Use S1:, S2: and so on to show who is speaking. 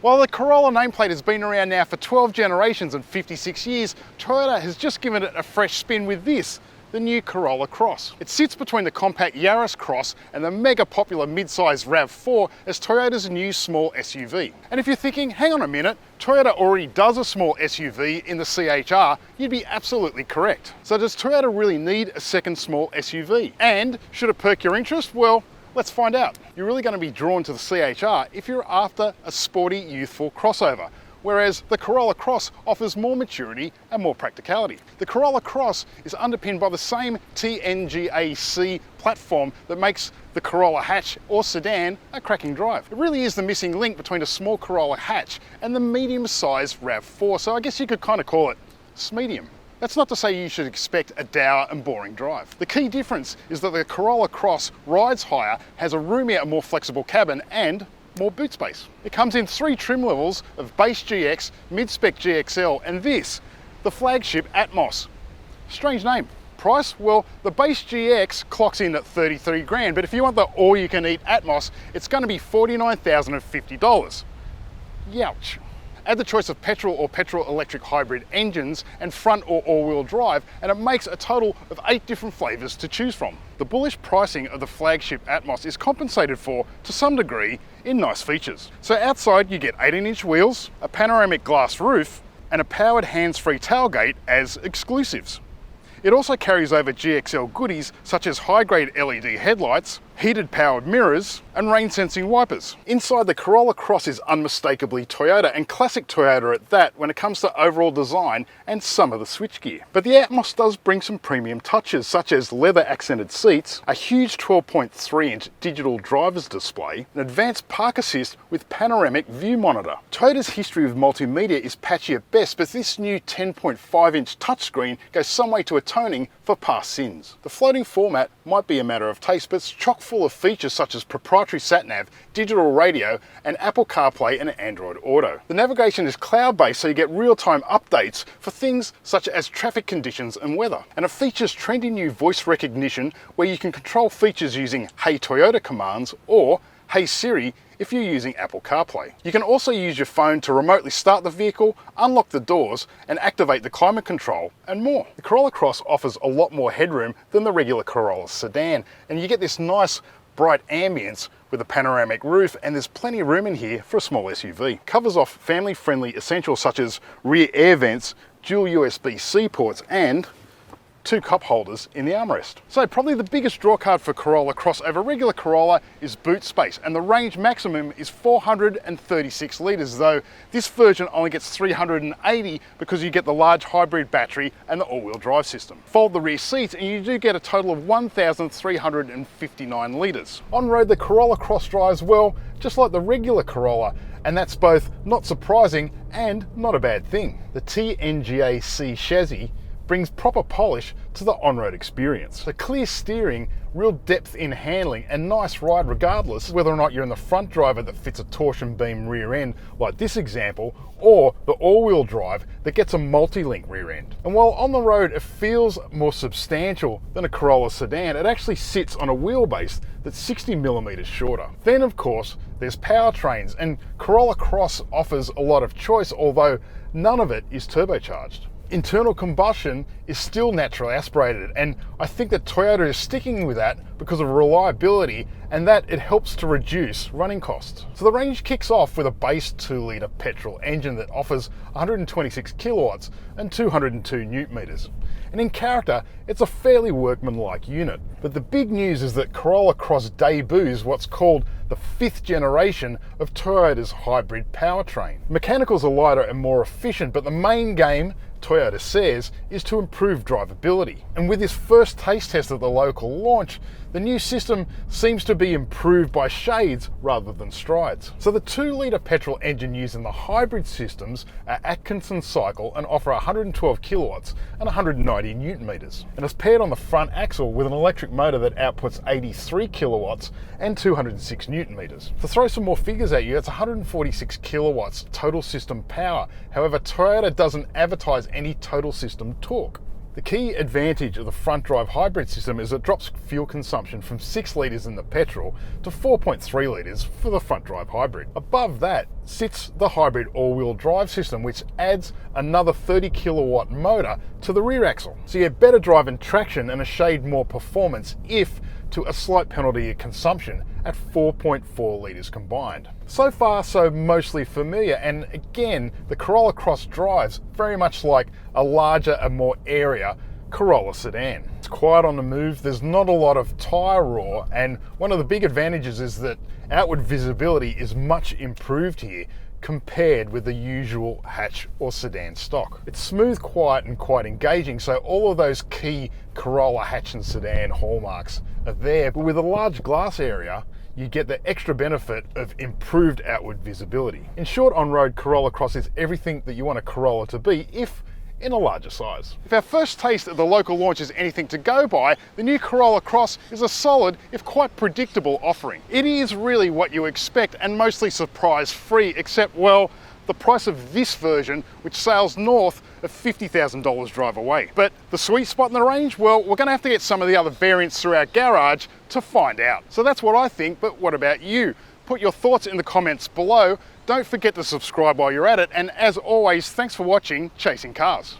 S1: While the Corolla nameplate has been around now for 12 generations and 56 years, Toyota has just given it a fresh spin with this, the new Corolla Cross. It sits between the compact Yaris Cross and the mega popular mid-size RAV4 as Toyota's new small SUV. And if you're thinking, hang on a minute, Toyota already does a small SUV in the C-HR, you'd be absolutely correct. So does Toyota really need a second small SUV? And should it perk your interest? Well, let's find out. You're really going to be drawn to the C-HR if you're after a sporty, youthful crossover, whereas the Corolla Cross offers more maturity and more practicality. The Corolla Cross is underpinned by the same TNGA-C platform that makes the Corolla hatch or sedan a cracking drive. It really is the missing link between a small Corolla hatch and the medium-sized RAV4, so I guess you could kind of call it smedium. That's not to say you should expect a dour and boring drive. The key difference is that the Corolla Cross rides higher, has a roomier and more flexible cabin, and more boot space. It comes in 3 trim levels of base GX, mid-spec GXL, and this, the flagship Atmos. Strange name. Price? Well, the base GX clocks in at 33 grand, but if you want the all-you-can-eat Atmos, it's going to be $49,050. Youch. Add the choice of petrol or petrol-electric hybrid engines and front or all-wheel drive, and it makes a total of 8 different flavours to choose from. The bullish pricing of the flagship Atmos is compensated for, to some degree, in nice features. So outside you get 18-inch wheels, a panoramic glass roof, and a powered hands-free tailgate as exclusives. It also carries over GXL goodies such as high-grade LED headlights, heated powered mirrors, and rain-sensing wipers. Inside, the Corolla Cross is unmistakably Toyota, and classic Toyota at that when it comes to overall design and some of the switchgear. But the Atmos does bring some premium touches such as leather-accented seats, a huge 12.3-inch digital driver's display, an advanced park assist with panoramic view monitor. Toyota's history with multimedia is patchy at best, but this new 10.5-inch touchscreen goes some way to atoning for past sins. The floating format might be a matter of taste, but it's chock full of features such as proprietary sat-nav, digital radio, and Apple CarPlay and Android Auto. The navigation is cloud-based, so you get real-time updates for things such as traffic conditions and weather. And it features trendy new voice recognition where you can control features using Hey Toyota commands or Hey Siri if you're using Apple CarPlay. You can also use your phone to remotely start the vehicle, unlock the doors, and activate the climate control, and more. The Corolla Cross offers a lot more headroom than the regular Corolla sedan, and you get this nice bright ambience with a panoramic roof, and there's plenty of room in here for a small SUV. Covers off family-friendly essentials such as rear air vents, dual USB-C ports, and 2 cup holders in the armrest. So probably the biggest drawcard for Corolla Cross over regular Corolla is boot space, and the range maximum is 436 litres, though this version only gets 380 because you get the large hybrid battery and the all-wheel drive system. Fold the rear seats and you do get a total of 1,359 litres. On road, the Corolla Cross drives well, just like the regular Corolla, and that's both not surprising and not a bad thing. The TNGA-C chassis brings proper polish to the on-road experience. The clear steering, real depth in handling, and nice ride regardless whether or not you're in the front driver that fits a torsion beam rear end like this example, or the all-wheel drive that gets a multi-link rear end. And while on the road it feels more substantial than a Corolla sedan, it actually sits on a wheelbase that's 60mm shorter. Then of course there's powertrains, and Corolla Cross offers a lot of choice, although none of it is turbocharged. Internal combustion is still naturally aspirated, and I think that Toyota is sticking with that because of reliability and that it helps to reduce running costs. So the range kicks off with a base 2-litre petrol engine that offers 126 kilowatts and 202 newton meters. And in character, it's a fairly workmanlike unit. But the big news is that Corolla Cross debuts what's called the 5th generation of Toyota's hybrid powertrain. Mechanicals are lighter and more efficient, but the main game, Toyota says, is to improve drivability. And with this first taste test at the local launch, the new system seems to be improved by shades rather than strides. So the 2-litre petrol engine used in the hybrid systems are Atkinson cycle and offer 112 kilowatts and 190 newton meters. And it's paired on the front axle with an electric motor that outputs 83 kilowatts and 206 newton meters. To throw some more figures at you, it's 146 kilowatts total system power. However, Toyota doesn't advertise any total system torque. The key advantage of the front drive hybrid system is it drops fuel consumption from 6 litres in the petrol to 4.3 litres for the front drive hybrid. Above that sits the hybrid all-wheel drive system, which adds another 30 kilowatt motor to the rear axle. So you get better drive and traction and a shade more performance, if to a slight penalty of consumption at 4.4 litres combined. So far, so mostly familiar, and again, the Corolla Cross drives very much like a larger and more airier Corolla sedan. It's quiet on the move, there's not a lot of tyre roar, and one of the big advantages is that outward visibility is much improved here compared with the usual hatch or sedan stock. It's smooth, quiet and quite engaging, so all of those key Corolla hatch and sedan hallmarks are there, but with a large glass area you get the extra benefit of improved outward visibility. In short, on-road Corolla Cross is everything that you want a Corolla to be, if in a larger size. If our first taste of the local launch is anything to go by, the new Corolla Cross is a solid, if quite predictable, offering. It is really what you expect and mostly surprise-free, except, well, the price of this version, which sails north of $50,000 drive away. But the sweet spot in the range, well, we're gonna have to get some of the other variants through our garage to find out. So that's what I think, but what about you? Put your thoughts in the comments below. Don't forget to subscribe while you're at it, and as always, thanks for watching Chasing Cars.